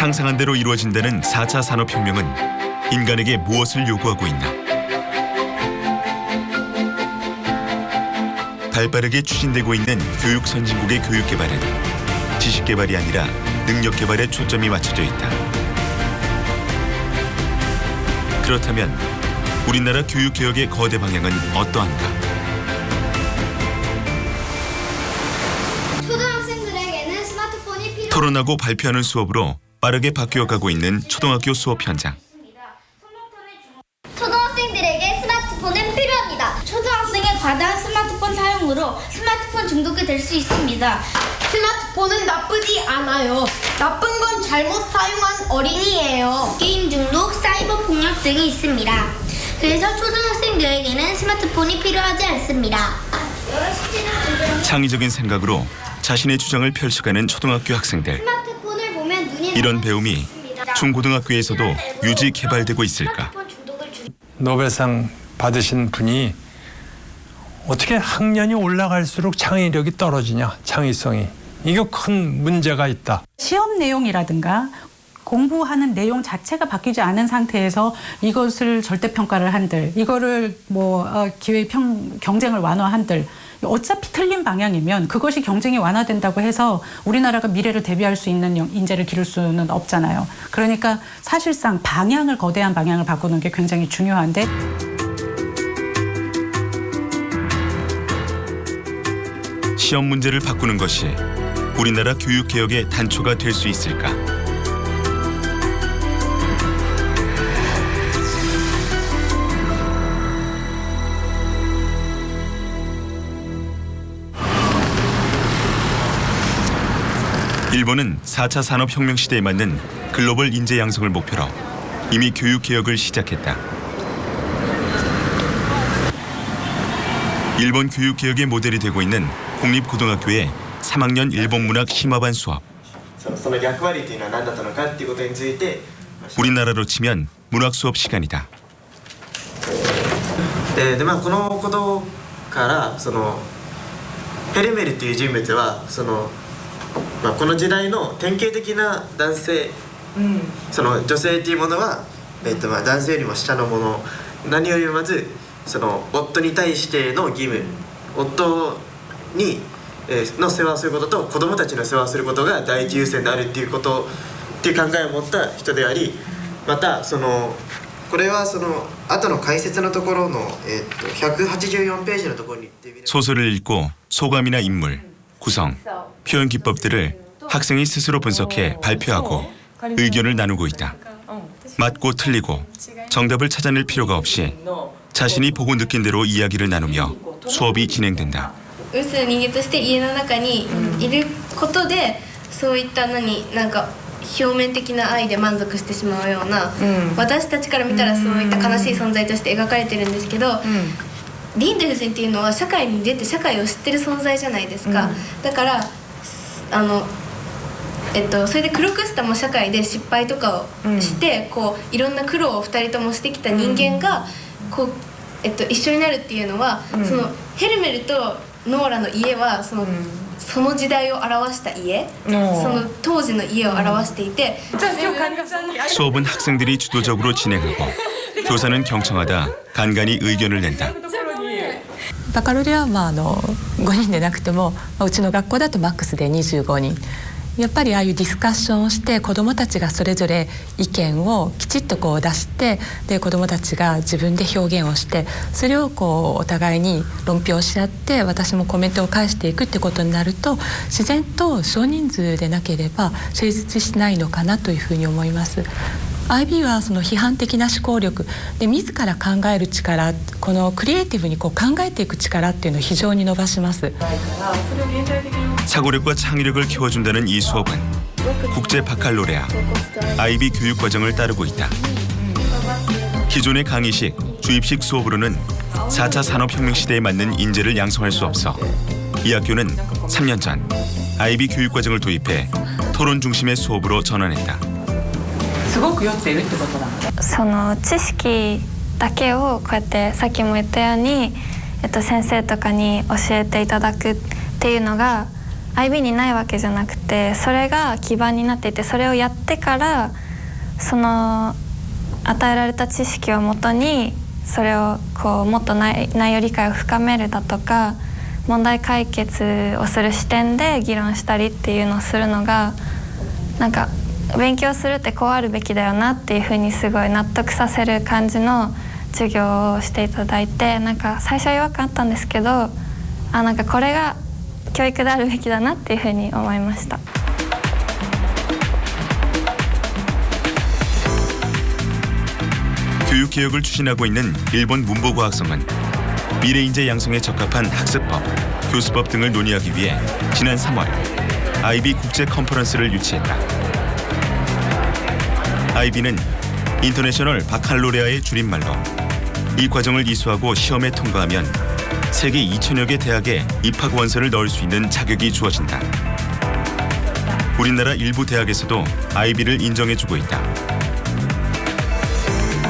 상상한 대로 이루어진다는 4차 산업혁명은 인간에게 무엇을 요구하고 있나? 발빠르게 추진되고 있는 교육 선진국의 교육 개발은 지식 개발이 아니라 능력 개발에 초점이 맞춰져 있다. 그렇다면 우리나라 교육 개혁의 거대 방향은 어떠한가? 초등학생들에게는 스마트폰이 필요. 토론하고 발표하는 수업으로 빠르게 바뀌어가고 있는 초등학교 수업 현장. 초등학생들에게 스마트폰은 필요합니다. 초등학생의 과다한 스마트폰 사용으로 스마트폰 중독이 될 수 있습니다. 스마트폰은 나쁘지 않아요. 나쁜 건 잘못 사용한 어린이예요. 게임 중독, 사이버 폭력 등이 있습니다. 그래서 초등학생들에게는 스마트폰이 필요하지 않습니다. 창의적인 생각으로 자신의 주장을 펼쳐가는 초등학교 학생들. 스마트폰을 보면 눈이 이런 배움이 중고등학교에서도 유지 개발되고 있을까? 노벨상 받으신 분이 어떻게 학년이 올라갈수록 창의력이 떨어지냐, 창의성이. 이거 큰 문제가 있다. 시험 내용이라든가 공부하는 내용 자체가 바뀌지 않은 상태에서 이것을 절대평가를 한들, 이거를 경쟁을 완화한들, 어차피 틀린 방향이면 그것이 경쟁이 완화된다고 해서 우리나라가 미래를 대비할 수 있는 인재를 기를 수는 없잖아요. 그러니까 사실상 거대한 방향을 바꾸는 게 굉장히 중요한데, 시험 문제를 바꾸는 것이 우리나라 교육 개혁의 단초가 될 수 있을까? 일본은 4차 산업혁명 시대에 맞는 글로벌 인재 양성을 목표로 이미 교육 개혁을 시작했다. 일본 교육 개혁의 모델이 되고 있는 공립고등학교의 3학년 일본 문학 심화반 수업. 우리나라로 치면 문학 수업 시간이다. このことからヘルメルという人物はこの時代の典型的な男性、女性というものは、男性よりも下のもの、何よりもまず夫に対しての義務、夫にの世話をすることと子供たちの世話をすることが第一優先であるっていう考えを持った人であり、またこれは後の解説のところの184ページのところに 소설을 읽고 소감이나 인물, 구성, 표현 기법들을 학생이 스스로 분석해 발표하고 의견을 나누고 있다. 맞고 틀리고 정답을 찾아낼 필요가 없이 자신이 보고 느낀 대로 이야기를 나누며 수업이 진행된다. うつ人間として家の中にいることでそういったなんか表面的な愛で満足してしまうような、私たちから見たらそういった悲しい存在として描かれてるんですけど、リンデル人っていうのは社会に出て社会を知ってる存在じゃないですか、だからそれでクロクスタも社会で失敗とかをして、いろんな苦労を2人ともしてきた人間が一緒になるっていうのは、ヘルメルとノーラの家はその時代を表した家、当時の家を表していて 수업은 학생들이 주도적으로 진행하고 교사는 경청하다 간간히 의견을 낸다. バカロレは5人でなくても、うちの学校だとマックスで25人。やっぱりああいうディスカッションをして子どもたちがそれぞれ意見をきちっと出してで子どもたちが自分で表現をしてそれをお互いに論評し合って私もコメントを返していくってことになると自然と少人数でなければ成立しないのかなというふうに思います。IB は批判的な思考力で自ら考える力このクリエイティブに考えていく力っていうのを非常に伸ばします。 사고력과 창의력을 키워준다는 이 수업은 국제 바칼로레아, IB 교육 과정을 따르고 있다. 기존의 강의식, 주입식 수업으로는 4차 산업혁명 시대에 맞는 인재를 양성할 수 없어 이 학교는 3년 전 IB 교육 과정을 도입해 토론 중심의 수업으로 전환했다. すごく酔っているってことなの？その知識だけをこうやってさっきも言ったように、先生とかに教えていただくっていうのが IB にないわけじゃなくて、それが基盤になっていて、それをやってからその与えられた知識をもとにそれをこうもっと内容理解を深めるだとか、問題解決をする視点で議論したりっていうのをするのが、なんか勉強するってこうあるべきだよなっていうふうにすごい納得させる感じの授業をしていただいて、なんか最初は違和感あったんですけど、なんかこれが教育であるべきだなっていうふうに思いました。 교육개혁을 추진하고 있는 일본 문보과학성은 미래인재 양성에 적합한 학습법, 교수법 등을 논의하기 위해 지난 3월 IB 국제 컨퍼런스를 유치했다. IB는 인터내셔널 바칼로레아의 줄임말로 이 과정을 이수하고 시험에 통과하면 세계 2천여 개 대학에 입학 원서를 넣을 수 있는 자격이 주어진다. 우리나라 일부 대학에서도 IB를 인정해주고 있다.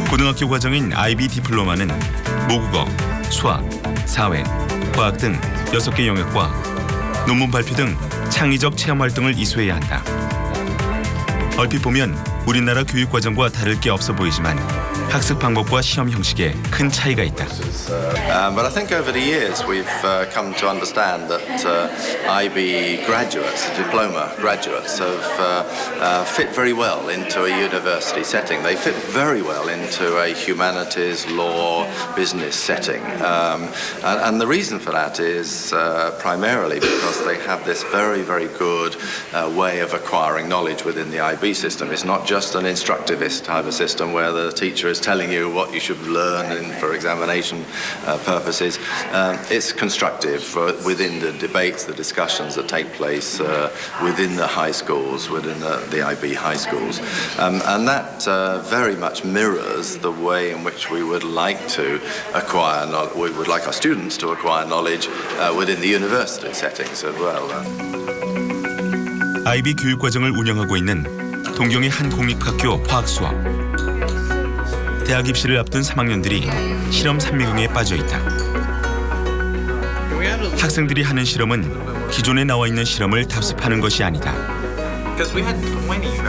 고등학교 과정인 IB 디플로마는 모국어, 수학, 사회, 과학 등 6개 영역과 논문 발표 등 창의적 체험 활동을 이수해야 한다. 얼핏 보면 우리나라 교육 과정과 다를 게 없어 보이지만 학습 방법과 시험 형식에 큰 차이가 있다. But I think over the years we've come to understand that IB graduates, diploma graduates, have fit very well into a university setting. They fit very well into a humanities, law, business setting. And the reason for that is primarily because they have this very, very good way of acquiring knowledge within the IB system. It's not just an instructivist type of system where the teacher is telling you what you should learn for examination purposes. It's constructive within the debates, the discussions that take place within the high schools, within the IB high schools. And that very much mirrors the way in which we would like to acquire knowledge, we would like our students to acquire knowledge within the university settings as well. IB 교육과정을 운영하고 있는 동경의 한 공립학교 화학수업. 대학 입시를 앞둔 3학년들이 실험 삼미경에 빠져 있다. 학생들이 하는 실험은 기존에 나와 있는 실험을 답습하는 것이 아니다.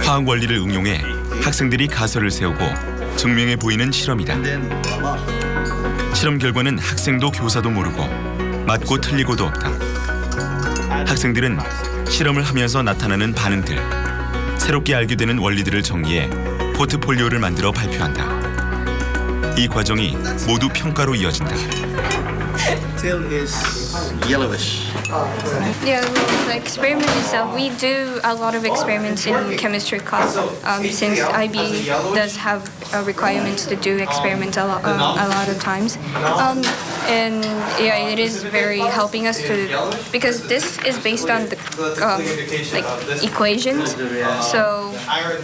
화학 원리를 응용해 학생들이 가설을 세우고 증명해 보이는 실험이다. 실험 결과는 학생도 교사도 모르고 맞고 틀리고도 없다. 학생들은 실험을 하면서 나타나는 반응들, 새롭게 알게 되는 원리들을 정리해 포트폴리오를 만들어 발표한다. 이 과정이 모두 평가로 이어진다. Tail is yellowish. Yeah, well, the experiment itself, we do a lot of experiments in chemistry class since IB does have requirements to do experiments a lot of times. And yeah, it is very helping us to, because this is based on the like equations, so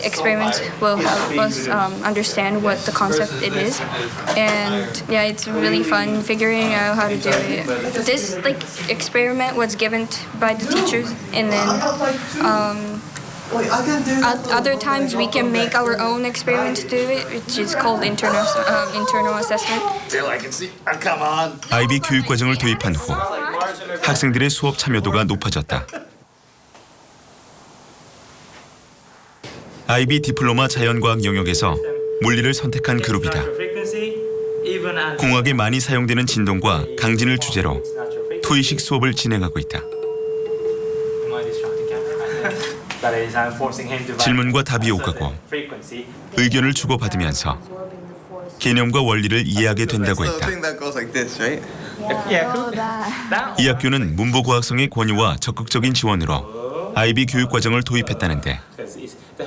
experiments will help us understand what the concept it is. And yeah, it's really fun figuring out how to do it. This like experiment was given by the teachers, and then other times we can make our own experiment to do it, which is called internal assessment. IB 교육과정을 도입한 후 학생들의 수업 참여도가 높아졌다. IB 디플로마 자연과학 영역에서 물리를 선택한 그룹이다. 공학에 많이 사용되는 진동과 강진을 주제로 토의식 수업을 진행하고 있다. 질문과 답이 오가고 의견을 주고받으면서 개념과 원리를 이해하게 된다고 했다. 이 학교는 문보과학성의 권유와 적극적인 지원으로 IB 교육과정을 도입했다는데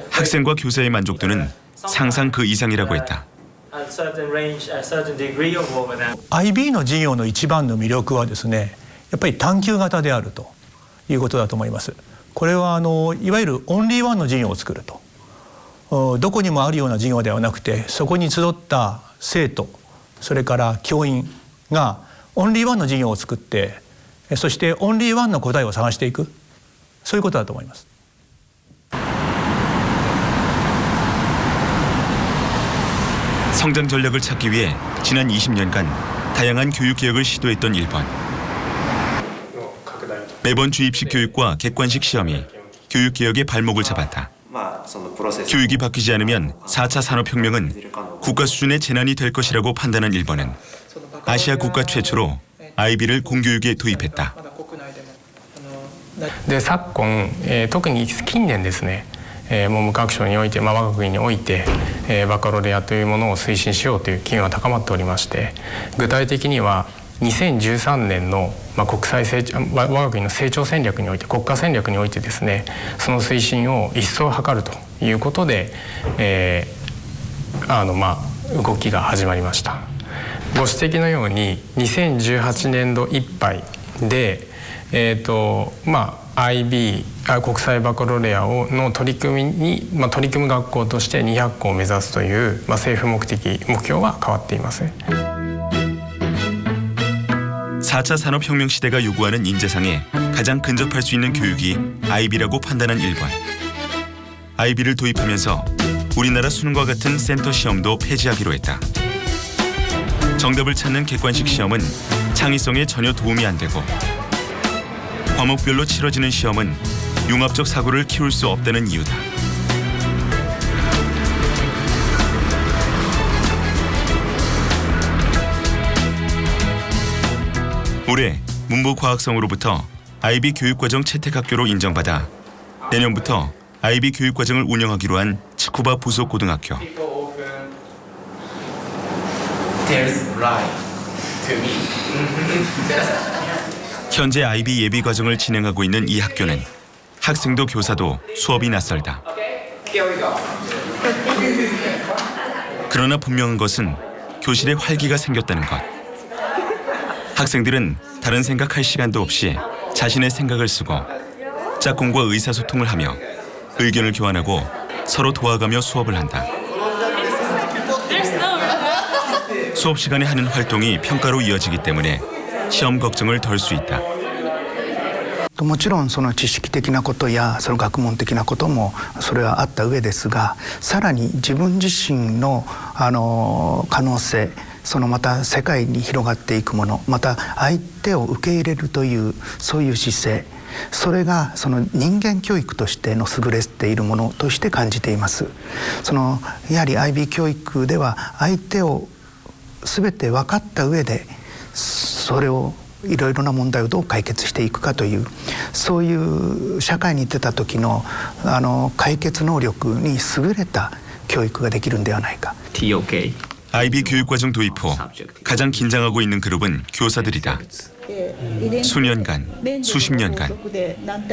학생과 교사의 만족도는 상상 그 이상이라고 했다. IB の授業の一番の魅力はですね、やっぱり探究型であるということだと思います。これはいわゆるオンリーワンの授業を作ると、どこにもあるような授業ではなくて、そこに集った生徒、それから教員がオンリーワンの授業を作って、そしてオンリーワンの答えを探していく、そういうことだと思います。 성장 전략을 찾기 위해 지난 20년간 다양한 교육 개혁을 시도했던 일본. 매번 주입식 교육과 객관식 시험이 교육개혁의 발목을 잡았다. 교육이 바뀌지 않으면 4차 산업혁명은 국가 수준의 재난이 될 것이라고 판단한 일본은 아시아 국가 최초로 IB를 공교육에 도입했다. で昨今、特に近年ですね、文部科学省において、我が国において、バカロレアというものを推進しようという機運が高まっておりまして、具体的には2013年の、国際成長我が国の成長戦略において国家戦略においてですね、その推進を一層図るということで、動きが始まりました。ご指摘のように2018年度いっぱいでIB 国際バカロレアの取り組む学校として200校を目指すという、政府目標は変わっていません。 4차 산업혁명 시대가 요구하는 인재상에 가장 근접할 수 있는 교육이 IB라고 판단한 일본. IB를 도입하면서 우리나라 수능과 같은 센터 시험도 폐지하기로 했다. 정답을 찾는 객관식 시험은 창의성에 전혀 도움이 안 되고 과목별로 치러지는 시험은 융합적 사고를 키울 수 없다는 이유다. 올해 문부과학성으로부터 IB 교육과정 채택학교로 인정받아 내년부터 IB 교육과정을 운영하기로 한 츠쿠바 부속고등학교. 현재 IB 예비과정을 진행하고 있는 이 학교는 학생도 교사도 수업이 낯설다. 그러나 분명한 것은 교실에 활기가 생겼다는 것. 학생들은 다른 생각할 시간도 없이 자신의 생각을 쓰고 짝꿍과 의사소통을 하며 의견을 교환하고 서로 도와가며 수업을 한다. 수업 시간에 하는 활동이 평가로 이어지기 때문에 시험 걱정을 덜 수 있다. もちろんその知識的なことやその学問的なこともそれはあった上ですが、さらに自分自身の可能性、そのまた世界に広がっていくもの、また相手を受け入れるというそういう姿勢、それがその人間教育としての優れているものとして感じています。やはり IB 教育では相手を全て分かった上でそれをいろいろな問題をどう解決していくかというそういう社会に出た時の解決能力に優れた教育ができるんではないか。 IB 교육과정 도입 후 가장 긴장하고 있는 그룹은 교사들이다. 수년간, 수십 년간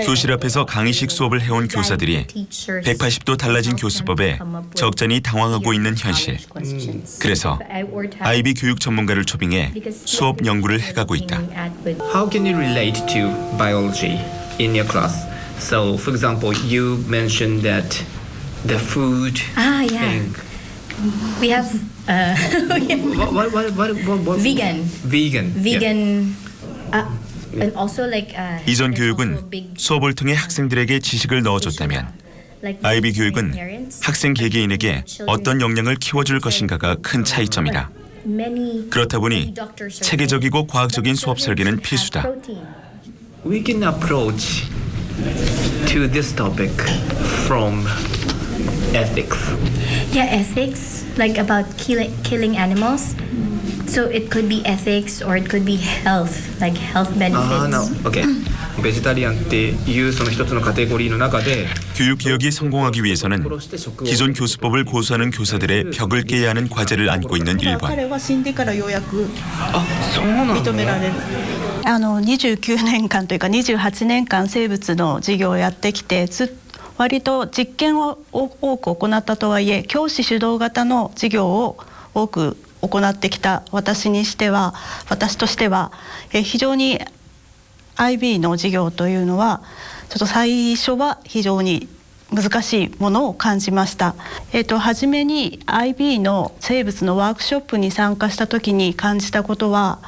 교실 앞에서 강의식 수업을 해온 교사들이 180도 달라진 교수법에 적잖이 당황하고 있는 현실. 그래서 IB 교육 전문가를 초빙해 수업 연구를 해가고 있다. How can you relate to biology in your class? So, for example, you mentioned that the food thing. We have vegan. Vegan. And also like 이전 교육은 수업을 통해 학생들에게 지식을 넣어줬다면 IB 교육은 학생 개개인에게 어떤 역량을 키워줄 것인가가 큰 차이점이다. 그렇다 보니 체계적이고 과학적인 수업 설계는 필수다. We can approach to this topic from ethics. Yeah, ethics, like about killing animals. So it could be ethics or it could be health, like health benefits. Okay. ベジタリアンっていうその一つのカテゴリーの中で 교육 개혁이 성공하기 위해서는 기존 교수법을 고수하는 교사들의 벽을 깨야 하는 과제를 안고 있는 일본. 彼は死んでからようやく認められる。29年間というか28年間生物の授業をやってきて割と実験を多く行ったとはいえ教師主導型の授業を多く行ってきた私としては非常に IB の授業というのはちょっと最初は非常に難しいものを感じました。初めに IB の生物のワークショップに参加した時に感じたことは、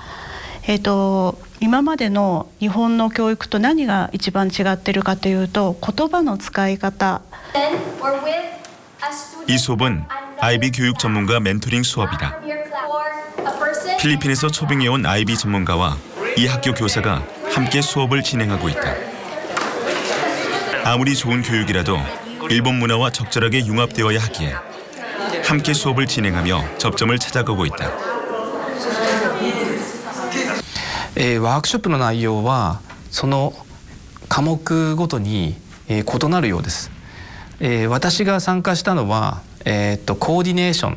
今までの日本の教育と何が一番違っているかというと言葉の使い方。 이 수업은 IB 교육 전문가 멘토링 수업이다. 필리핀에서 초빙해온 IB 전문가와 이 학교 교사가 함께 수업을 진행하고 있다. 아무리 좋은 교육이라도 일본 문화와 적절하게 융합되어야 하기에 함께 수업을 진행하며 접점을 찾아가고 있다. ワークショップの内容はその科目ごとに、異なるようです。私が参加したのは、コーディネーション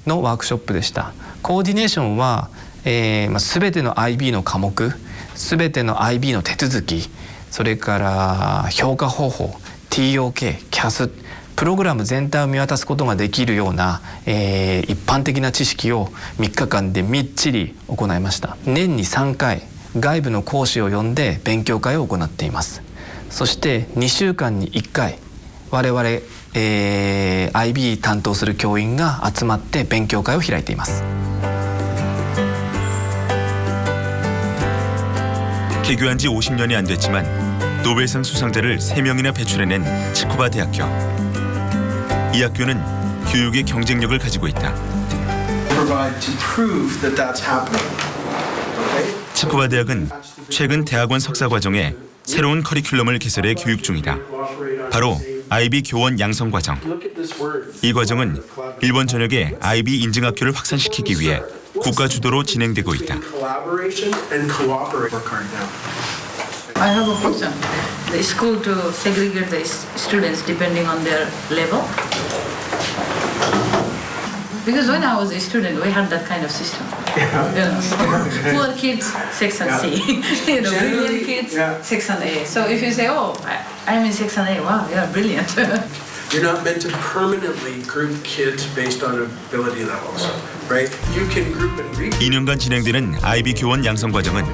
のワークショップでした。コーディネーションは、全ての IB の科目、全ての IB の手続き、それから評価方法、TOK、CAS、プログラム全体を見渡すことができるような、一般的な知識を3日間でみっちり行いました。年に3回外部の講師を呼んで勉強会を行っています。そして2週間に1回我々、IB 担当する教員が集まって勉強会を開いています。 개교한 지 50년이 안 됐지만 노벨상 수상자를 3명이나 배출해낸 치쿠바 대학교. 이 학교는 교육의 경쟁력을 가지고 있다. 치쿠바 대학은 최근 대학원 석사 과정에 새로운 커리큘럼을 개설해 교육 중이다. 바로 IB 교원 양성 과정. 이 과정은 일본 전역에 IB 인증 학교를 확산시키기 위해 국가 주도로 진행되고 있다. I have a question. The school to segregate the students depending on their level? Because when I was a student, we had that kind of system. Poor kids, section C. Brilliant kids, section A. So if you say, oh, I'm in section A, wow, yeah, brilliant. You're not meant to permanently group kids based on ability levels, right? You can group and read. 2년간 진행되는 IB 교원 양성 과정은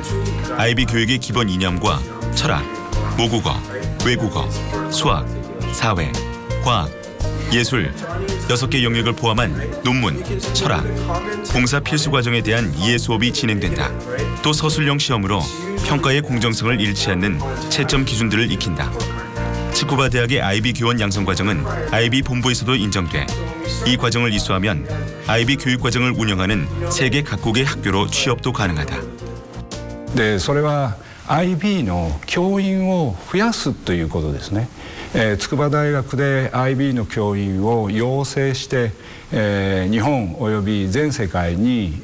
IB 교육의 기본 이념과 철학, 모국어, 외국어, 수학, 사회, 과학, 예술 6개 영역을 포함한 논문, 철학, 봉사 필수 과정에 대한 이해 수업이 진행된다. 또 서술형 시험으로 평가의 공정성을 잃지 않는 채점 기준들을 익힌다. 치쿠바 대학의 IB 교원 양성 과정은 IB 본부에서도 인정돼 이 과정을 이수하면 IB 교육 과정을 운영하는 세계 각국의 학교로 취업도 가능하다. でそれは IB の教員を増やすということですね。筑波大学で IB の教員を養成して、日本および全世界に、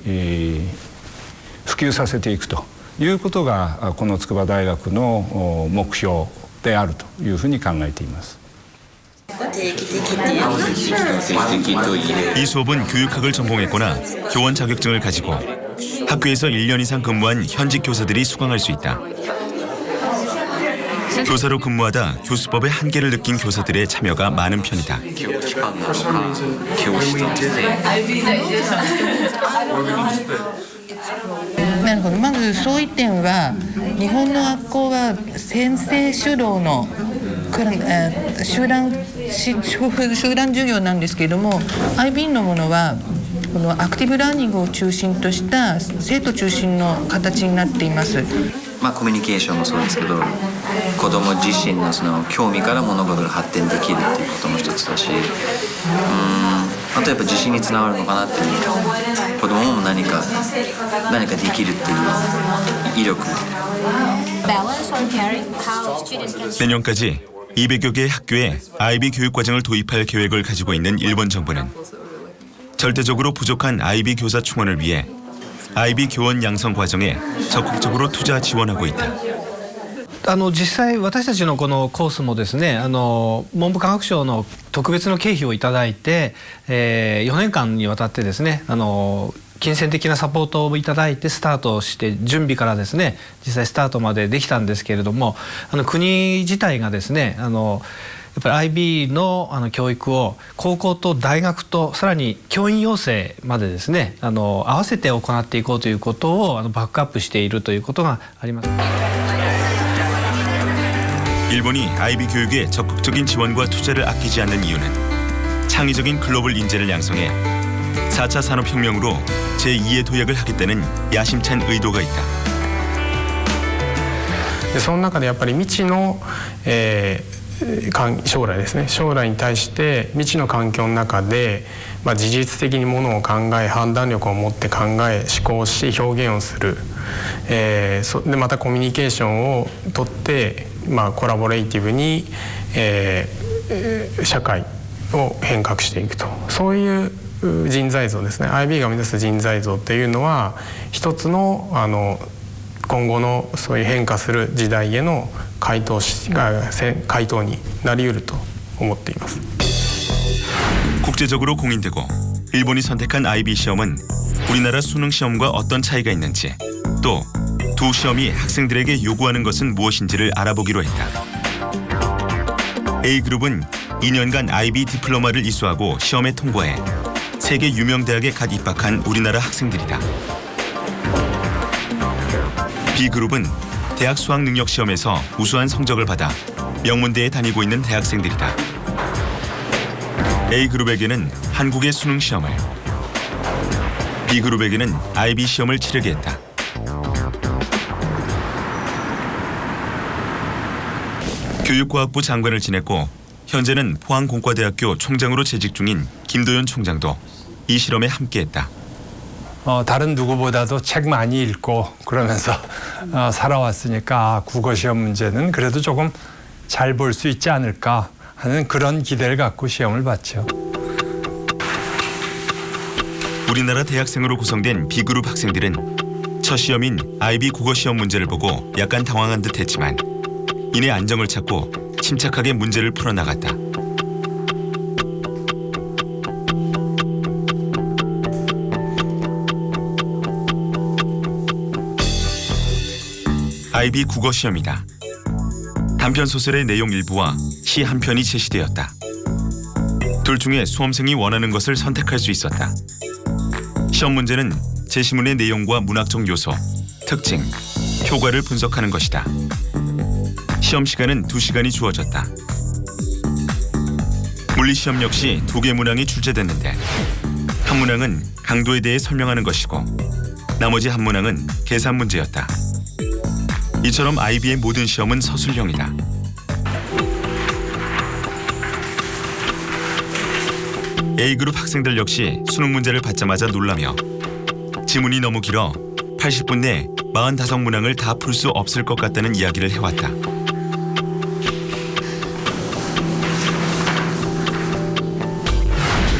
普及させていくということがこの筑波大学の目標であるというふうに考えています。 이 수업은 교육학을 전공했거나 교원 자격증을 가지고 학교에서 1년 이상 근무한 현직 교사들이 수강할 수 있다. 교사로 근무하다 교수법의 한계를 느낀 교사들의 참여가 많은 편이다. なるほど。まずそういう点は日本の学校は先生主導の集団授業なんですけれども IB のものはこのアクティブラーニングを中心とした生徒中心の形になっています。まあコミュニケーションもそうですけど子ども自身のその興味から物事が発展できるっていうことも一つだしあとやっぱ自信につながるのかなっていう子どもも何かできるっていう意力 내년까지 200여 개의 학교에 IB 교육 과정을 도입할 계획을 가지고 있는 일본 정부는 절대적으로 부족한 IB 교사 충원을 위해 IB 교원 양성 과정에 적극적으로 투자 지원하고 있다. 実際私たちのこのコースもですね文部科学省の特別の経費をいただいて、4年間にわたってですね金銭的なサポートをいただいてスタートして準備からですね実際スタートまでできたんですけれども国自体がですねやっぱり IB の教育を高校と大学とさらに教員養成までですね合わせて行っていこうということをバックアップしているということがあります。 일본이 IB 교육에 적극적인 지원과 투자를 아끼지 않는 이유는 창의적인 글로벌 인재를 양성해 4차 산업혁명으로 제2의 도약을 하겠다는 야심찬 의도가 있다. その中でやっぱり未知の将来ですね、将来に対して未知の環境の中で、自律的にものを考え、判断力を持って考え、思考し表現をする、でまたコミュニケーションをとって、コラボレイティブに、社会を変革していくと、そういう人材像ですね。 IB が生み出す人材像っていうのは一つの今後のそういう変化する時代への回答になり得ると思っています。 국제적으로 공인되고 일본이 선택한 IB 시험은 우리나라 수능 시험과 어떤 차이가 있는지, 또 두 시험이 학생들에게 요구하는 것은 무엇인지를 알아보기로 했다. A그룹은 2년간 IB 디플로마를 이수하고 시험에 통과해 세계 유명 대학에 갓 입학한 우리나라 학생들이다. B그룹은 대학 수학 능력 시험에서 우수한 성적을 받아 명문대에 다니고 있는 대학생들이다. A그룹에게는 한국의 수능 시험을, B그룹에게는 IB 시험을 치르게 했다. 교육과학부 장관을 지냈고 현재는 포항공과대학교 총장으로 재직 중인 김도연 총장도 이 실험에 함께했다. 다른 누구보다도 책 많이 읽고 그러면서 살아왔으니까 국어 시험 문제는 그래도 조금 잘 볼 수 있지 않을까 하는 그런 기대를 갖고 시험을 봤죠. 우리나라 대학생으로 구성된 B그룹 학생들은 첫 시험인 IB 국어 시험 문제를 보고 약간 당황한 듯 했지만 이내 안정을 찾고 침착하게 문제를 풀어나갔다. IB 국어 시험이다. 단편 소설의 내용 일부와 시 한 편이 제시되었다. 둘 중에 수험생이 원하는 것을 선택할 수 있었다. 시험 문제는 제시문의 내용과 문학적 요소, 특징, 효과를 분석하는 것이다. 시험 시간은 2시간이 주어졌다. 물리시험 역시 2개 문항이 출제됐는데 한 문항은 강도에 대해 설명하는 것이고 나머지 한 문항은 계산 문제였다. 이처럼 IB의 모든 시험은 서술형이다. A그룹 학생들 역시 수능 문제를 받자마자 놀라며 지문이 너무 길어 80분 내 45문항을 다 풀 수 없을 것 같다는 이야기를 해왔다.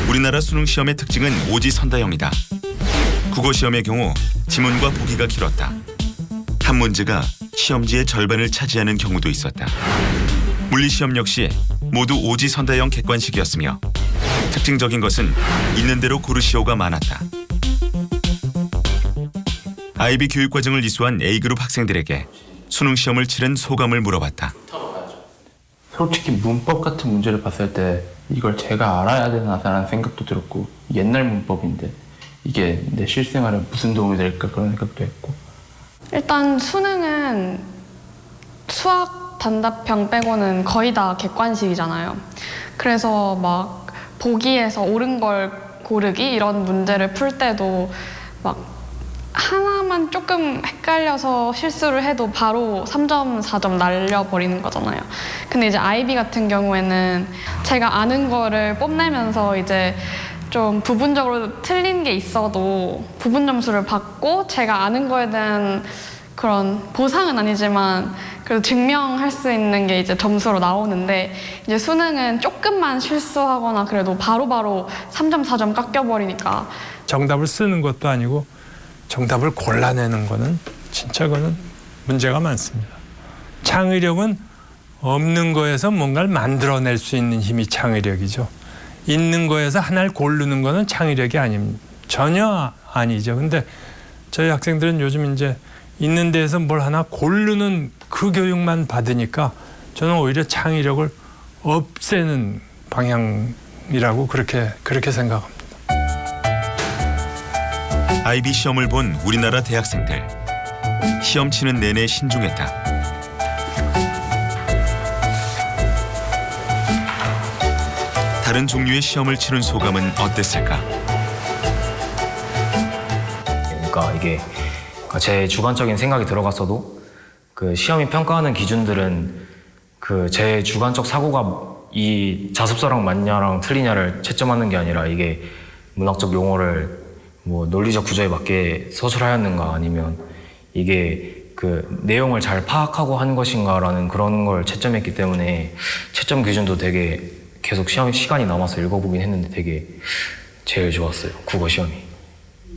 우리나라 수능 시험의 특징은 오지선다형이다. 국어 시험의 경우 지문과 보기가 길었다. 한 문제가 시험지의 절반을 차지하는 경우도 있었다. 물리시험 역시 모두 오지선다형 객관식이었으며 특징적인 것은 있는 대로 고르시오가 많았다. IB 교육과정을 이수한 A그룹 학생들에게 수능 시험을 치른 소감을 물어봤다. 솔직히 문법 같은 문제를 봤을 때 이걸 제가 알아야 되나라는 생각도 들었고, 옛날 문법인데 이게 내 실생활에 무슨 도움이 될까 그런 생각도 했고. 일단 수능은 수학 단답형 빼고는 거의 다 객관식이잖아요. 그래서 막 보기에서 옳은 걸 고르기 이런 문제를 풀 때도 막 하나만 조금 헷갈려서 실수를 해도 바로 3점, 4점 날려버리는 거잖아요. 근데 이제 IB 같은 경우에는 제가 아는 거를 뽐내면서 이제 좀 부분적으로 틀린 게 있어도 부분 점수를 받고 제가 아는 거에 대한 그런 보상은 아니지만 그래도 증명할 수 있는 게 이제 점수로 나오는데, 이제 수능은 조금만 실수하거나 그래도 바로바로 3점, 4점 깎여버리니까. 정답을 쓰는 것도 아니고 정답을 골라내는 거는 진짜 그거는 문제가 많습니다. 창의력은 없는 거에서 뭔가를 만들어낼 수 있는 힘이 창의력이죠. 있는 거에서 하나를 고르는 거는 창의력이 아닙니다. 전혀 아니죠. 근데 저희 학생들은 요즘 이제 있는 데에서 뭘 하나 고르는 그 교육만 받으니까 저는 오히려 창의력을 없애는 방향이라고 그렇게 생각합니다. IB 시험을 본 우리나라 대학생들. 시험 치는 내내 신중했다. 다른 종류의 시험을 치른 소감은 어땠을까? 그러니까 이게 제 주관적인 생각이 들어갔어도 그 시험이 평가하는 기준들은 그 제 주관적 사고가 이 자습서랑 맞냐랑 틀리냐를 채점하는 게 아니라 이게 문학적 용어를 뭐 논리적 구조에 맞게 서술하였는가 아니면 이게 그 내용을 잘 파악하고 한 것인가라는 그런 걸 채점했기 때문에 채점 기준도 되게 계속 시간이 남아서 읽어보긴 했는데 되게 제일 좋았어요. 국어 시험이.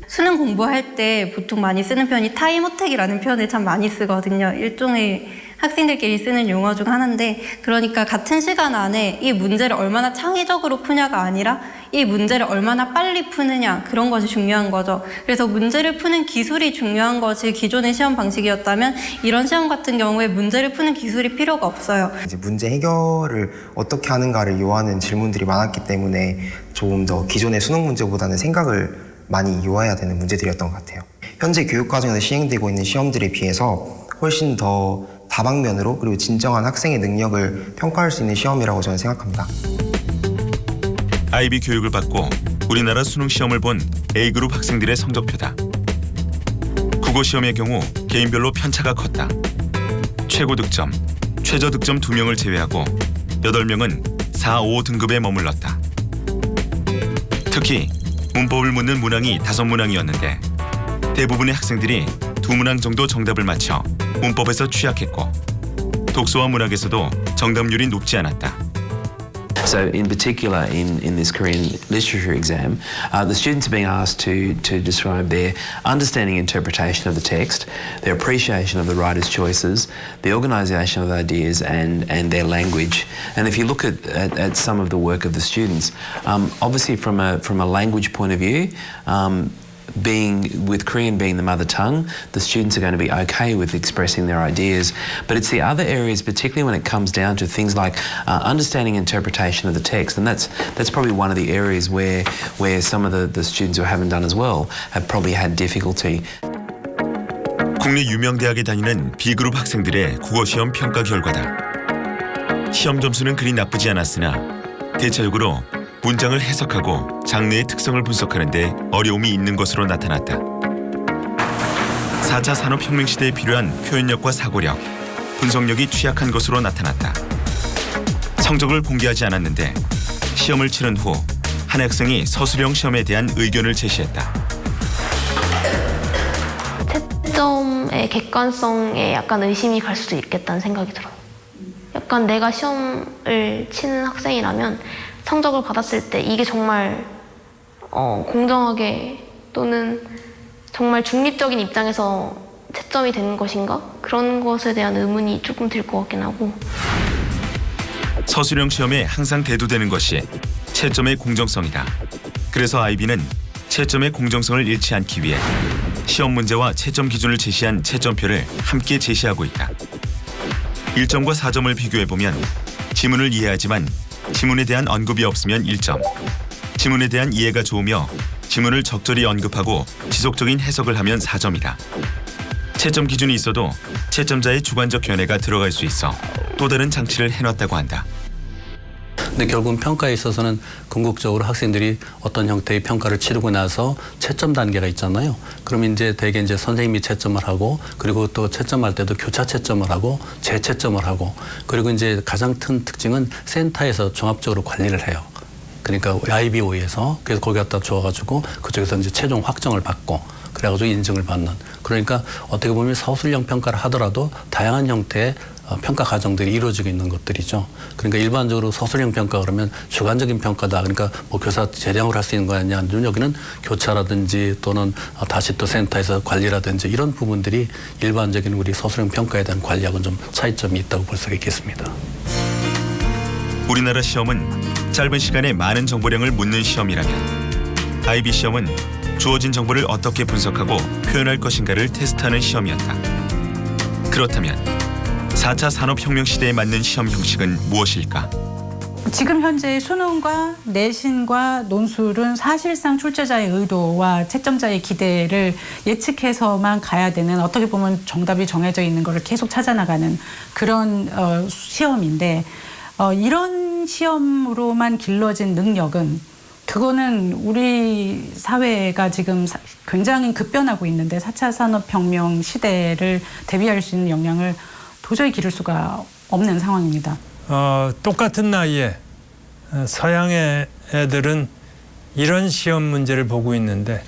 수능 공부할 때 보통 많이 쓰는 표현이 타임어택이라는 표현을 참 많이 쓰거든요. 일종의 학생들끼리 쓰는 용어 중 하나인데, 그러니까 같은 시간 안에 이 문제를 얼마나 창의적으로 푸냐가 아니라 이 문제를 얼마나 빨리 푸느냐, 그런 것이 중요한 거죠. 그래서 문제를 푸는 기술이 중요한 것이 기존의 시험 방식이었다면 이런 시험 같은 경우에 문제를 푸는 기술이 필요가 없어요. 이제 문제 해결을 어떻게 하는가를 요하는 질문들이 많았기 때문에 조금 더 기존의 수능 문제보다는 생각을 많이 요해야 되는 문제들이었던 것 같아요. 현재 교육과정에서 시행되고 있는 시험들에 비해서 훨씬 더 다방면으로 그리고 진정한 학생의 능력을 평가할 수 있는 시험이라고 저는 생각합니다. IB 교육을 받고 우리나라 수능 시험을 본 A그룹 학생들의 성적표다. 국어 시험의 경우 개인별로 편차가 컸다. 최고 득점, 최저 득점 2명을 제외하고 8명은 4, 5 등급에 머물렀다. 특히 문법을 묻는 문항이 5문항이었는데 대부분의 학생들이 2문항 정도 정답을 맞춰 문법에서 취약했고 독서와 문학에서도 정답률이 높지 않았다. So in particular in this Korean literature exam, the students are being asked to describe their understanding and interpretation of the text, their appreciation of the writer's choices, the organisation of the ideas and their language. And if you look at some of the work of the students, obviously from a language point of view, with Korean being the mother tongue, the students are going to be okay with expressing their ideas. But it's the other areas, particularly when it comes down to things like understanding interpretation of the text, and that's probably one of the areas where some of the students who haven't done as well have probably had difficulty. 국내 유명 대학에 다니는 B그룹 학생들의 국어 시험 평가 결과다. 시험 점수는 그리 나쁘지 않았으나 대체적으로 문장을 해석하고 장르의 특성을 분석하는 데 어려움이 있는 것으로 나타났다. 4차 산업혁명 시대에 필요한 표현력과 사고력, 분석력이 취약한 것으로 나타났다. 성적을 공개하지 않았는데 시험을 치른 후 한 학생이 서술형 시험에 대한 의견을 제시했다. 채점의 객관성에 약간 의심이 갈 수도 있겠다는 생각이 들어요. 약간 내가 시험을 치는 학생이라면 성적을 받았을 때 이게 정말 공정하게 또는 정말 중립적인 입장에서 채점이 되는 것인가? 그런 것에 대한 의문이 조금 들 것 같긴 하고. 서술형 시험에 항상 대두되는 것이 채점의 공정성이다. 그래서 IB는 채점의 공정성을 잃지 않기 위해 시험 문제와 채점 기준을 제시한 채점표를 함께 제시하고 있다. 1점과 4점을 비교해보면 지문을 이해하지만 지문에 대한 언급이 없으면 1점, 지문에 대한 이해가 좋으며 지문을 적절히 언급하고 지속적인 해석을 하면 4점이다. 채점 기준이 있어도 채점자의 주관적 견해가 들어갈 수 있어 또 다른 장치를 해놨다고 한다. 근데 결국은 평가에 있어서는 궁극적으로 학생들이 어떤 형태의 평가를 치르고 나서 채점 단계가 있잖아요. 그럼 이제 대개 이제 선생님이 채점을 하고, 그리고 또 채점할 때도 교차 채점을 하고 재채점을 하고, 그리고 이제 가장 큰 특징은 센터에서 종합적으로 관리를 해요. 그러니까 IBO에서 그래서 거기 갖다 줘가지고 그쪽에서 이제 최종 확정을 받고 그래가지고 인증을 받는. 그러니까 어떻게 보면 서술형 평가를 하더라도 다양한 형태의 평가 과정들이 이루어지고 있는 것들이죠. 그러니까 일반적으로 서술형 평가 그러면 주관적인 평가다. 그러니까 뭐 교사 재량으로 할 수 있는 거 아니냐. 여기는 교차라든지 또는 다시 또 센터에서 관리라든지 이런 부분들이 일반적인 우리 서술형 평가에 대한 관리하고는 좀 차이점이 있다고 볼 수가 있겠습니다. 우리나라 시험은 짧은 시간에 많은 정보량을 묻는 시험이라면 IB 시험은 주어진 정보를 어떻게 분석하고 표현할 것인가를 테스트하는 시험이었다. 그렇다면 4차 산업혁명 시대에 맞는 시험 형식은 무엇일까? 지금 현재 수능과 내신과 논술은 사실상 출제자의 의도와 채점자의 기대를 예측해서만 가야 되는, 어떻게 보면 정답이 정해져 있는 것을 계속 찾아나가는 그런 시험인데, 이런 시험으로만 길러진 능력은, 그거는 우리 사회가 지금 굉장히 급변하고 있는데 4차 산업혁명 시대를 대비할 수 있는 역량을 도저히 기를 수가 없는 상황입니다. 똑같은 나이에 서양의 애들은 이런 시험 문제를 보고 있는데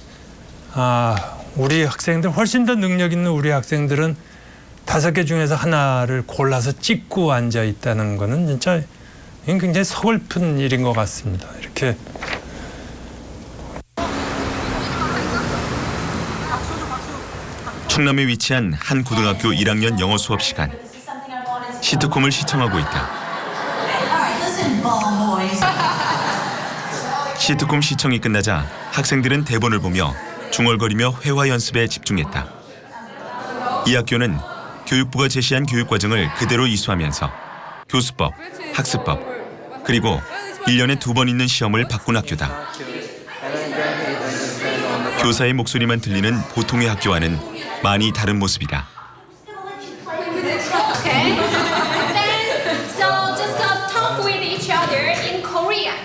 우리 학생들 훨씬 더 능력 있는 우리 학생들은 5개 중에서 하나를 골라서 찍고 앉아 있다는 거는 진짜 굉장히 서글픈 일인 것 같습니다. 이렇게 충남에 위치한 한 고등학교 1학년 영어 수업 시간. 시트콤을 시청하고 있다. 시트콤 시청이 끝나자 학생들은 대본을 보며 중얼거리며 회화 연습에 집중했다. 이 학교는 교육부가 제시한 교육과정을 그대로 이수하면서 교수법, 학습법, 그리고 1년에 2번 있는 시험을 바꾼 학교다. 교사의 목소리만 들리는 보통의 학교와는 많이 다른 모습이다. Okay. Then, so just talk with each other in Korean.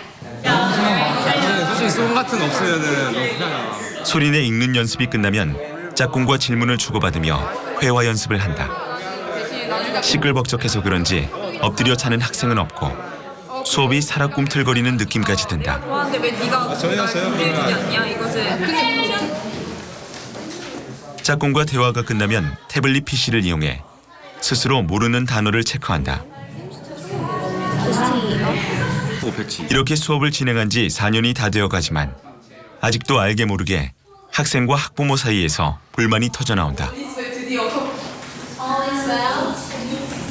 솔직히 수업 같은 거 없으면은 너무 편하다. 소리내 읽는 연습이 끝나면 짝꿍과 질문을 주고받으며 회화 연습을 한다. 시끌벅적해서 그런지 엎드려 자는 학생은 없고 수업이 살아 꿈틀거리는 느낌까지 든다. 근데 왜 네가 준비해주지 않냐? 이것은 짝꿍과 대화가 끝나면 태블릿 PC를 이용해 스스로 모르는 단어를 체크한다. 이렇게 수업을 진행한 지 4년이 다 되어가지만 아직도 알게 모르게 학생과 학부모 사이에서 불만이 터져나온다.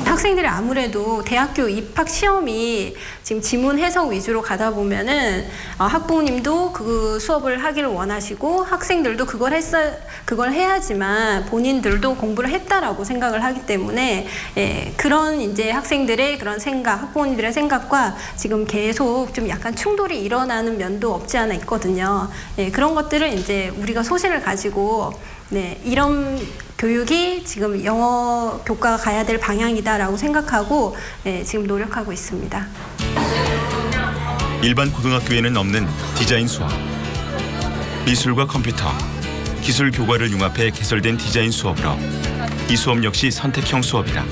학생들이 아무래도 대학교 입학 시험이 지금 지문 해석 위주로 가다 보면은 학부모님도 그 수업을 하기를 원하시고 학생들도 그걸 해야지만 본인들도 공부를 했다라고 생각을 하기 때문에 그런 이제 학생들의 그런 생각, 학부모님들의 생각과 지금 계속 좀 약간 충돌이 일어나는 면도 없지 않아 있거든요. 그런 것들을 이제 우리가 소신을 가지고 이런 교육이 지금 영어 교과가 가야 될 방향이다라고 생각하고 지금 노력하고 있습니다. 일반 고등학교에는 없는 디자인 수업. 미술과 컴퓨터, 기술 교과를 융합해 개설된 디자인 수업으로 이 수업 역시 선택형 수업이다.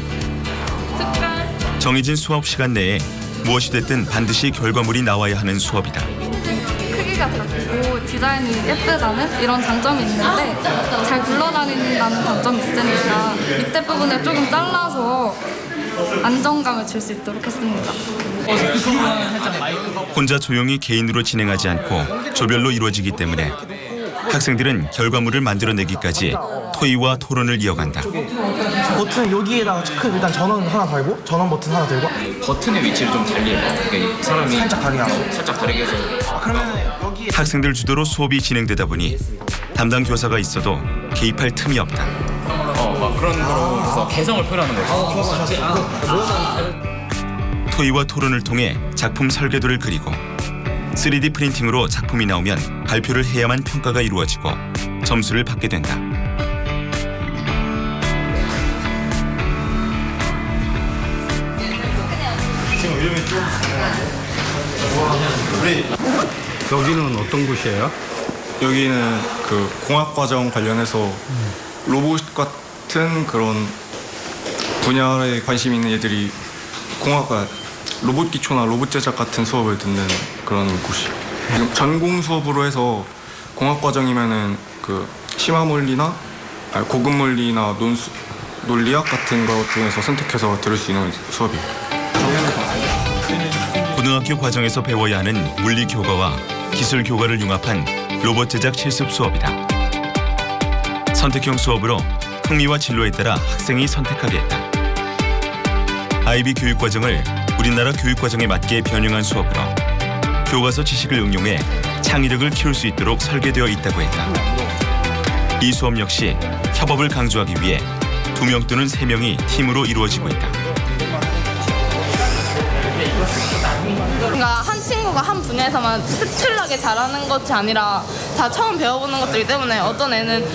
정해진 수업 시간 내에 무엇이 됐든 반드시 결과물이 나와야 하는 수업이다. 크기가 작고 디자인이 예쁘다는 이런 장점이 있는데 잘 굴러다닌다는 단점이 있으니까 밑에 부분에 조금 잘라서 안정감을 줄 수 있도록 했습니다. 혼자 조용히 개인으로 진행하지 않고 조별로 이루어지기 때문에 학생들은 결과물을 만들어내기까지 토의와 토론을 이어간다. 버튼 여기에다가 일단 전원 하나 달고 전원 버튼 하나 들고 버튼의 위치를 좀 달리 해봐. 그러니까 사람이 살짝 다르게 하고 살짝 다르게 해서 학생들 주도로 수업이 진행되다 보니 담당 교사가 있어도 개입할 틈이 없다. 막 그런 거로 개성을 표현하는 거지. 토의와 토론을 통해 작품 설계도를 그리고 3D 프린팅으로 작품이 나오면 발표를 해야만 평가가 이루어지고 점수를 받게 된다. 여기는 어떤 곳이에요? 여기는 그 공학과정 관련해서 로봇 같은 그런 분야에 관심 있는 애들이 로봇 기초나 로봇 제작 같은 수업을 듣는 그런 곳이에요. 전공 수업으로 해서 공학과정이면은 그 심화물리나 고급물리나 논리학 같은 것 중에서 선택해서 들을 수 있는 수업이에요. 고등학교 과정에서 배워야 하는 물리 교과와 기술 교과를 융합한 로봇 제작 실습 수업이다. 선택형 수업으로 흥미와 진로에 따라 학생이 선택하게 했다. IB 교육과정을 우리나라 교육과정에 맞게 변형한 수업으로 교과서 지식을 응용해 창의력을 키울 수 있도록 설계되어 있다고 했다. 이 수업 역시 협업을 강조하기 위해 2명 또는 3명이 팀으로 이루어지고 있다. 그러니까 한 친구가 한 분야에서만 특출나게 잘하는 것이 아니라 다 처음 배워보는 것들이기 때문에 어떤 애는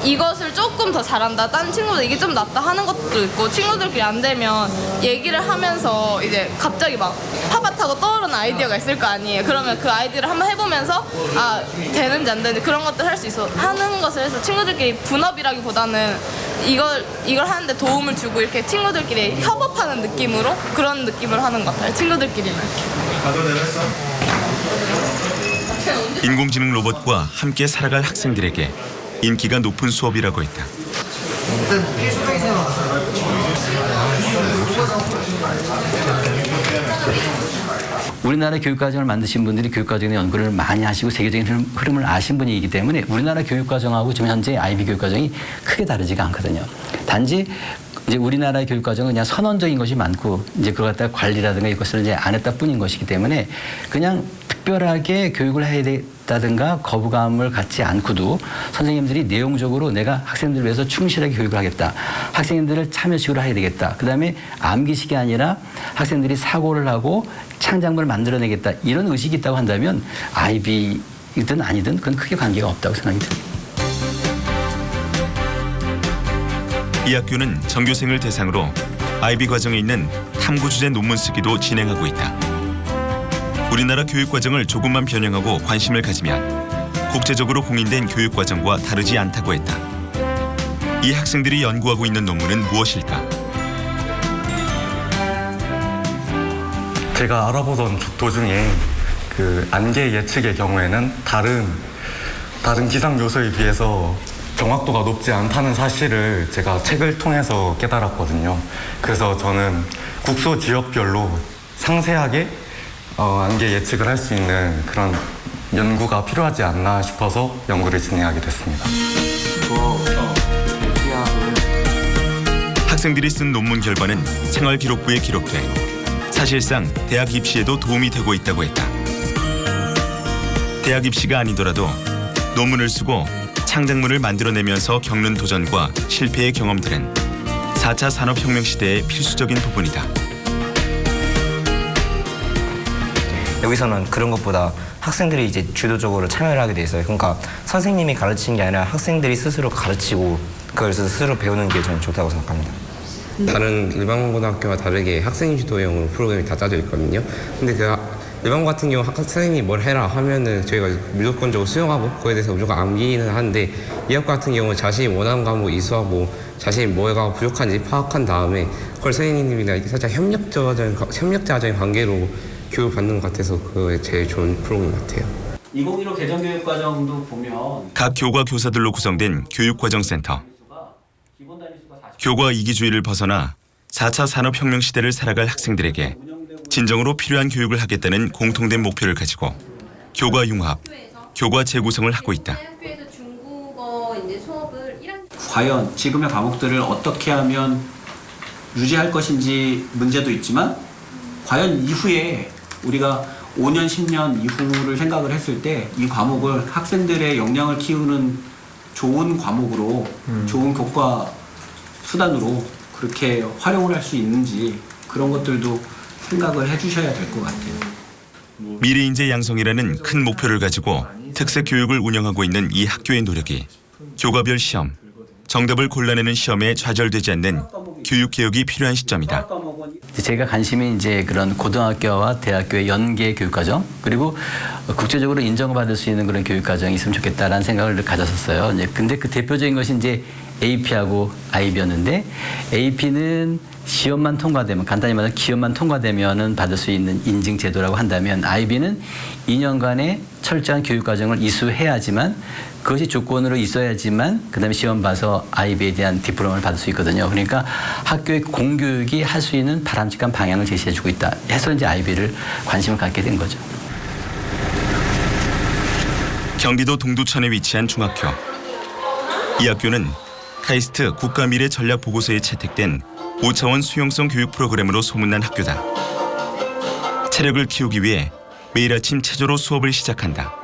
이것을 조금 더 잘한다, 다른 친구들 이게 좀 낫다 하는 것도 있고, 친구들끼리 안 되면 얘기를 하면서 이제 갑자기 막 파밭하고 떠오르는 아이디어가 있을 거 아니에요. 그러면 그 아이디어를 한번 해보면서 되는지 안 되는지 그런 것들 할 수 있어 하는 것을 해서 친구들끼리 분업이라기보다는 이걸 하는데 도움을 주고 이렇게 친구들끼리 협업하는 느낌으로 그런 느낌을 하는 것 같아요. 친구들끼리는. 인공지능 로봇과 함께 살아갈 학생들에게 인기가 높은 수업이라고 했다. 우리나라 교육과정을 만드신 분들이 교육과정의 연구를 많이 하시고 세계적인 흐름을 아신 분이기 때문에 우리나라 교육과정하고 지금 현재 IB 교육과정이 크게 다르지가 않거든요. 단지 이제 우리나라의 교육과정은 그냥 선언적인 것이 많고 이제 그걸 갖다가 관리라든가 이것을 이제 안 했다 뿐인 것이기 때문에 그냥 특별하게 교육을 해야 된다든가 거부감을 갖지 않고도 선생님들이 내용적으로 내가 학생들을 위해서 충실하게 교육을 하겠다. 학생들을 참여식으로 해야 되겠다. 그다음에 암기식이 아니라 학생들이 사고를 하고 창작물을 만들어내겠다. 이런 의식이 있다고 한다면 IB이든 아니든 그건 크게 관계가 없다고 생각이 듭니다. 이 학교는 전교생을 대상으로 IB 과정에 있는 탐구 주제 논문 쓰기도 진행하고 있다. 우리나라 교육과정을 조금만 변형하고 관심을 가지면 국제적으로 공인된 교육과정과 다르지 않다고 했다. 이 학생들이 연구하고 있는 논문은 무엇일까? 제가 알아보던 도중에 그 안개 예측의 경우에는 다른 기상 요소에 비해서 정확도가 높지 않다는 사실을 제가 책을 통해서 깨달았거든요. 그래서 저는 국소 지역별로 상세하게 안개 예측을 할 수 있는 그런 연구가 필요하지 않나 싶어서 연구를 진행하게 됐습니다. 학생들이 쓴 논문 결과는 생활기록부에 기록돼 사실상 대학 입시에도 도움이 되고 있다고 했다. 대학 입시가 아니더라도 논문을 쓰고 창작물을 만들어내면서 겪는 도전과 실패의 경험들은 4차 산업혁명 시대의 필수적인 부분이다. 여기서는 그런 것보다 학생들이 이제 주도적으로 참여를 하게 돼 있어요. 그러니까 선생님이 가르치는 게 아니라 학생들이 스스로 가르치고 그걸 스스로 배우는 게 저는 좋다고 생각합니다. 다른 일반 고등학교와 다르게 학생 주도형으로 프로그램이 다 짜져 있거든요. 근데 그 일반 같은 경우 선생님이 뭘 해라 하면은 저희가 무조건적으로 수용하고 그거에 대해서 무조건 암기는 하는데 이 학교 같은 경우는 자신이 원하는 과목 이수하고 자신이 뭐가 부족한지 파악한 다음에 그걸 선생님이랑 살짝 협력자적인 관계로 교육을 받는 것 같아서 그게 제일 좋은 프로그램 같아요. 2015 개정교육과정도 보면 각 교과 교사들로 구성된 교육과정센터. 교과 이기주의를 벗어나 4차 산업혁명 시대를 살아갈 학생들에게 진정으로 필요한 교육을 하겠다는 공통된 목표를 가지고 교과 융합, 교과 재구성을 하고 있다. 과연 지금의 과목들을 어떻게 하면 유지할 것인지 문제도 있지만 과연 이후에 우리가 5년, 10년 이후를 생각을 했을 때 이 과목을 학생들의 역량을 키우는 좋은 과목으로 좋은 교과 수단으로 그렇게 활용을 할 수 있는지 그런 것들도 생각을 해주셔야 될 것 같아요. 미래인재 양성이라는 큰 목표를 가지고 특색 교육을 운영하고 있는 이 학교의 노력이 교과별 시험, 정답을 골라내는 시험에 좌절되지 않는 교육개혁이 필요한 시점이다. 제가 관심이 이제 그런 고등학교와 대학교의 연계 교육과정 그리고 국제적으로 인정을 받을 수 있는 그런 교육과정이 있으면 좋겠다라는 생각을 가졌었어요. 이제 근데 그 대표적인 것이 이제 AP하고 IB였는데 AP는 시험만 통과되면 간단히 말해서 기업만 통과되면은 받을 수 있는 인증 제도라고 한다면 IB는 2년간의 철저한 교육 과정을 이수해야지만 그것이 조건으로 있어야지만 그다음에 시험 봐서 IB에 대한 디플로마를 받을 수 있거든요. 그러니까 학교의 공교육이 할 수 있는 바람직한 방향을 제시해주고 있다. 해서 이제 IB를 관심을 갖게 된 거죠. 경기도 동두천에 위치한 중학교. 이 학교는 카이스트 국가미래 전략 보고서에 채택된 5차원 수용성 교육 프로그램으로 소문난 학교다. 체력을 키우기 위해 매일 아침 체조로 수업을 시작한다.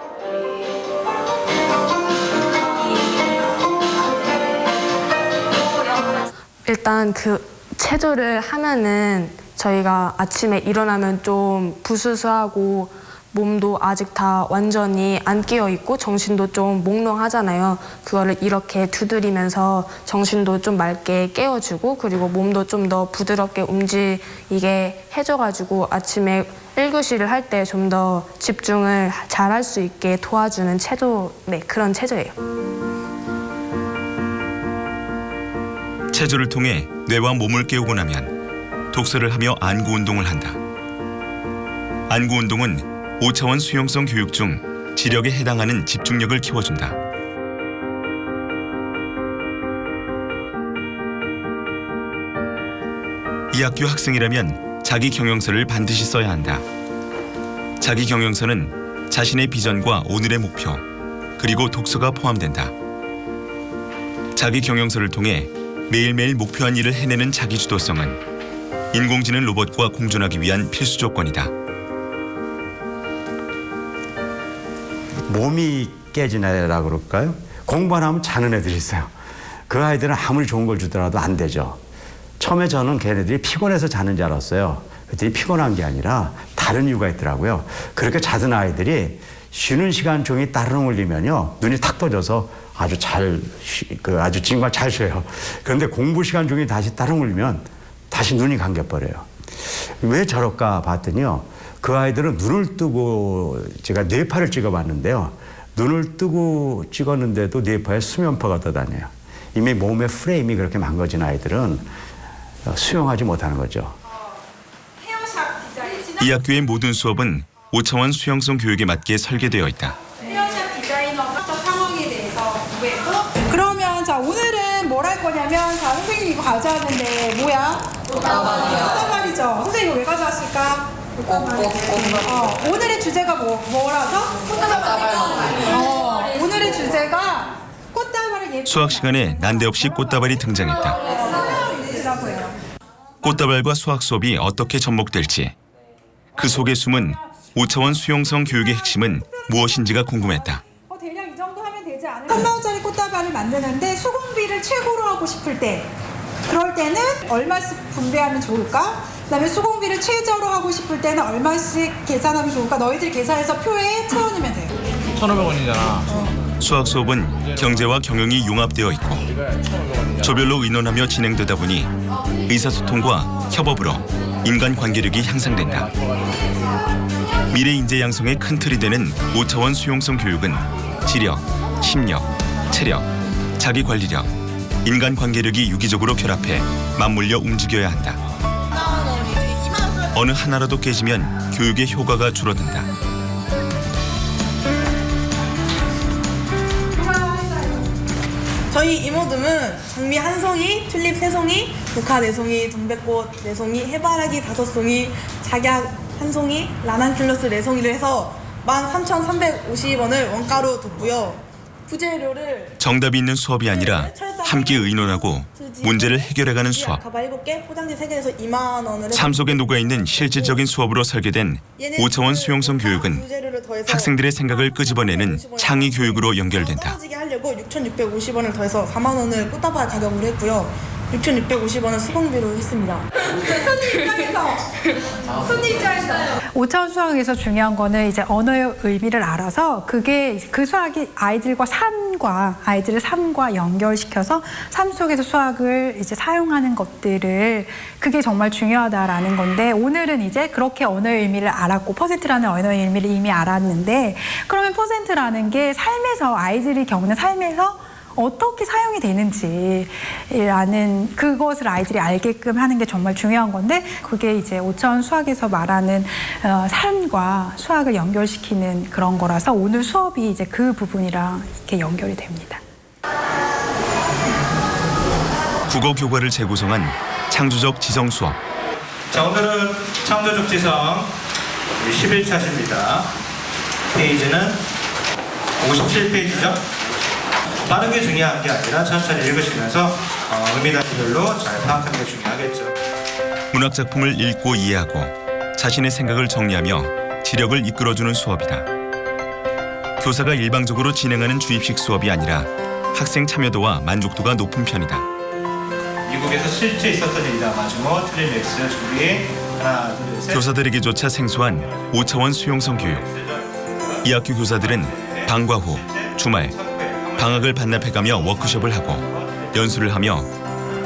일단 그 체조를 하면은 저희가 아침에 일어나면 좀 부스스하고 몸도 아직 다 완전히 안 깨어 있고 정신도 좀 몽롱하잖아요. 그거를 이렇게 두드리면서 정신도 좀 맑게 깨워주고 그리고 몸도 좀 더 부드럽게 움직이게 해줘가지고 아침에 1교시를 할 때 좀 더 집중을 잘 할 수 있게 도와주는 체조, 네, 그런 체조예요. 체조를 통해 뇌와 몸을 깨우고 나면 독서를 하며 안구 운동을 한다. 안구 운동은 5차원 수용성 교육 중 지력에 해당하는 집중력을 키워준다. 이 학교 학생이라면 자기 경영서를 반드시 써야 한다. 자기 경영서는 자신의 비전과 오늘의 목표, 그리고 독서가 포함된다. 자기 경영서를 통해 매일매일 목표한 일을 해내는 자기주도성은 인공지능 로봇과 공존하기 위한 필수 조건이다. 몸이 깨진 애라 그럴까요? 공부 안 하면 자는 애들이 있어요. 그 아이들은 아무리 좋은 걸 주더라도 안 되죠. 처음에 저는 걔네들이 피곤해서 자는 줄 알았어요. 그랬더니 피곤한 게 아니라 다른 이유가 있더라고요. 그렇게 자던 아이들이 쉬는 시간 종이 따르릉 울리면요, 눈이 탁 떠져서 아주 정말 잘 쉬어요. 그런데 공부 시간 종이 다시 따르릉 울리면 다시 눈이 감겨버려요. 왜 저럴까 봤더니요, 그 아이들은 눈을 뜨고, 제가 뇌파를 찍어봤는데요, 눈을 뜨고 찍었는데도 뇌파에 수면파가 떠다녀요. 이미 몸의 프레임이 그렇게 망가진 아이들은 수용하지 못하는 거죠. 이 학교의 모든 수업은 5차원 수용성 교육에 맞게 설계되어 있다. 헤어샵 디자이너 상황에 대해서 공부했고, 그러면 자 오늘은 뭘 할 거냐면, 자 선생님 이거 가져왔는데 뭐야? 꽃다발이죠. 선생님 이거 왜 가져왔을까? 오늘의 주제가 뭐라서? 꽃다발. 오늘의 주제가 꽃다발을 수학 시간에 난데없이 꽃다발이 등장했다. 꽃다발과 수학 수업이 어떻게 접목될지, 그 속에 숨은 5차원 수용성 교육의 핵심은 무엇인지가 궁금했다. 대략 이 정도 하면 되지 않을까? 3만 원짜리 꽃다발을 만드는데 수공비를 최고로 하고 싶을 때, 그럴 때는 얼마씩 분배하면 좋을까? 그다음에 수공비를 최저로 하고 싶을 때는 얼마씩 계산하면 좋을까? 너희들이 계산해서 표에 채워넣으면 돼요. 1,500원이잖아. 수학 수업은 경제와 경영이 융합되어 있고 조별로 의논하며 진행되다 보니 의사소통과 협업으로 인간관계력이 향상된다. 미래 인재 양성의 큰 틀이 되는 5차원 수용성 교육은 지력, 심력, 체력, 자기관리력, 인간관계력이 유기적으로 결합해 맞물려 움직여야 한다. 어느 하나라도 깨지면 교육의 효과가 줄어든다. 저희 이모듬은 장미 한 송이, 튤립 세 송이, 국화 네 송이, 동백꽃 네 송이, 해바라기 5송이, 작약 한 송이, 라난큘러스 네 송이를 해서 13,350원을 원가로 뒀고요. 부재료를 정답이 있는 수업이 아니라 함께 의논하고 문제를 해결해가는 수업. 가발 7개, 포장지 3개에서 2만 원을 삶 속에 녹아있는 실질적인 수업으로 설계된 5차원 수용성 교육은 학생들의 생각을 끄집어내는 창의 교육으로 연결된다. 떨어지게 하려고 6,650원을 더해서 4만 원을 꽃다발 가격으로 했고요. 6,650원은 수공비로 했습니다. 손님 입장에서 5차원 수학에서 중요한 거는 이제 언어의 의미를 알아서 그게 그 수학이 아이들과 아이들의 삶과 연결시켜서 삶 속에서 수학을 이제 사용하는 것들을, 그게 정말 중요하다라는 건데, 오늘은 이제 그렇게 언어의 의미를 알았고 퍼센트라는 언어의 의미를 이미 알았는데, 그러면 퍼센트라는 게 삶에서, 아이들이 겪는 삶에서 어떻게 사용이 되는지라는 그것을 아이들이 알게끔 하는 게 정말 중요한 건데, 그게 이제 5차원 수학에서 말하는 삶과 수학을 연결시키는 그런 거라서 오늘 수업이 이제 그 부분이랑 이렇게 연결이 됩니다. 국어 교과를 재구성한 창조적 지성 수업. 자, 오늘은 창조적 지성 11차시입니다. 페이지는 57페이지죠. 빠르게 중요한 게 아니라 천천히 읽으시면서 의미 단위별로 잘 파악하는 게 중요하겠죠. 문학 작품을 읽고 이해하고 자신의 생각을 정리하며 지력을 이끌어주는 수업이다. 교사가 일방적으로 진행하는 주입식 수업이 아니라 학생 참여도와 만족도가 높은 편이다. 미국에서 실제 있었던 일이다. 마지막 틀린 X 준비. 하나, 둘, 셋. 교사들에게조차 생소한 5차원 수용성 교육. 이 학교 교사들은 방과 후, 주말, 방학을 반납해가며 워크숍을 하고 연수를 하며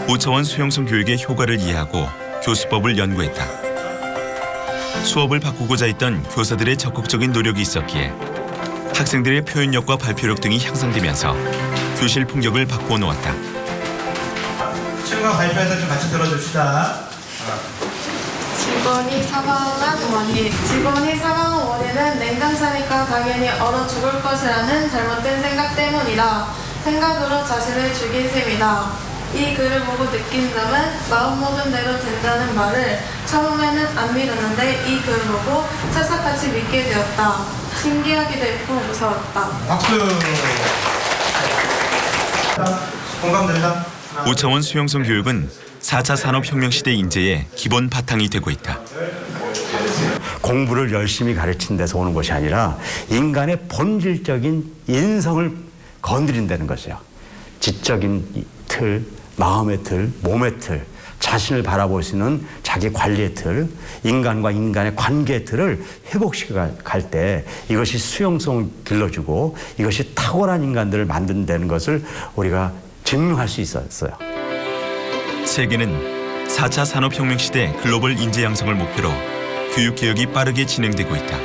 5차원 수용성 교육의 효과를 이해하고 교수법을 연구했다. 수업을 바꾸고자 했던 교사들의 적극적인 노력이 있었기에 학생들의 표현력과 발표력 등이 향상되면서 교실 풍경을 바꾸어 놓았다. 실무관 발표해서 좀 같이 들어줍시다. 직원이 사망한 원인은 냉장 차니까 당연히 얼어 죽을 것이라는 잘못된 생각 때문이다. 생각으로 자신을 죽인 셈이다. 이 글을 보고 느낀 점은 마음먹은 대로 된다는 말을 처음에는 안 믿었는데 이 글을 보고 찰싹같이 믿게 되었다. 신기하기도 했고 무서웠다. 박수. 공감된다. 5차원 수용성 교육은 4차 산업혁명 시대 인재의 기본 바탕이 되고 있다. 공부를 열심히 가르친 데서 오는 것이 아니라 인간의 본질적인 인성을 건드린다는 것이요. 지적인 틀, 마음의 틀, 몸의 틀, 자신을 바라볼 수 있는 자기 관리의 틀, 인간과 인간의 관계의 틀을 회복시켜 갈 때 이것이 수용성을 길러주고 이것이 탁월한 인간들을 만든다는 것을 우리가 증명할 수 있었어요. 세계는 4차 산업혁명 시대 글로벌 인재 양성을 목표로 교육개혁이 빠르게 진행되고 있다.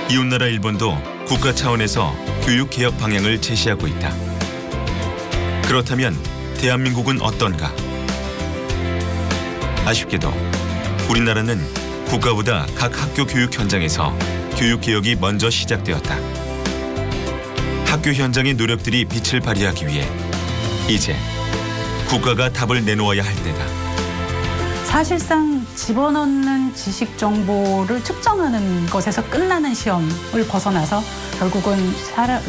이웃나라 일본도 국가 차원에서 교육개혁 방향을 제시하고 있다. 그렇다면 대한민국은 어떤가? 아쉽게도 우리나라는 국가보다 각 학교 교육 현장에서 교육개혁이 먼저 시작되었다. 학교 현장의 노력들이 빛을 발휘하기 위해 이제 국가가 답을 내놓아야 할 때다. 사실상 집어넣는 지식 정보를 측정하는 것에서 끝나는 시험을 벗어나서 결국은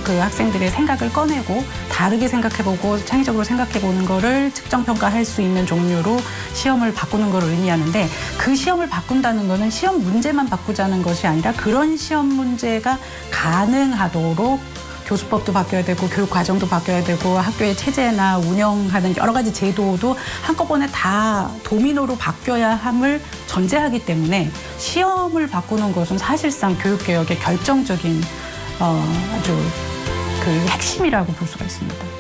그 학생들의 생각을 꺼내고 다르게 생각해보고 창의적으로 생각해보는 거를 측정평가할 수 있는 종류로 시험을 바꾸는 걸 의미하는데 그 시험을 바꾼다는 거는 시험 문제만 바꾸자는 것이 아니라 그런 시험 문제가 가능하도록 교수법도 바뀌어야 되고 교육 과정도 바뀌어야 되고 학교의 체제나 운영하는 여러 가지 제도도 한꺼번에 다 도미노로 바뀌어야 함을 전제하기 때문에 시험을 바꾸는 것은 사실상 교육개혁의 결정적인 아주 그 핵심이라고 볼 수가 있습니다.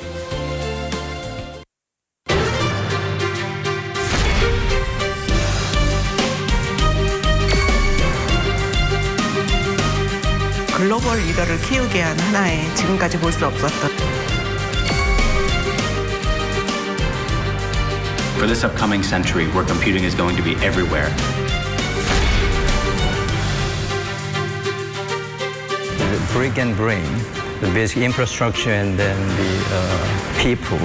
글로벌 리더를 키우게 한 하나의 지금까지 볼 수 없었던 For this upcoming century, where computing is going to be everywhere. The brick and brain, the basic infrastructure and then the people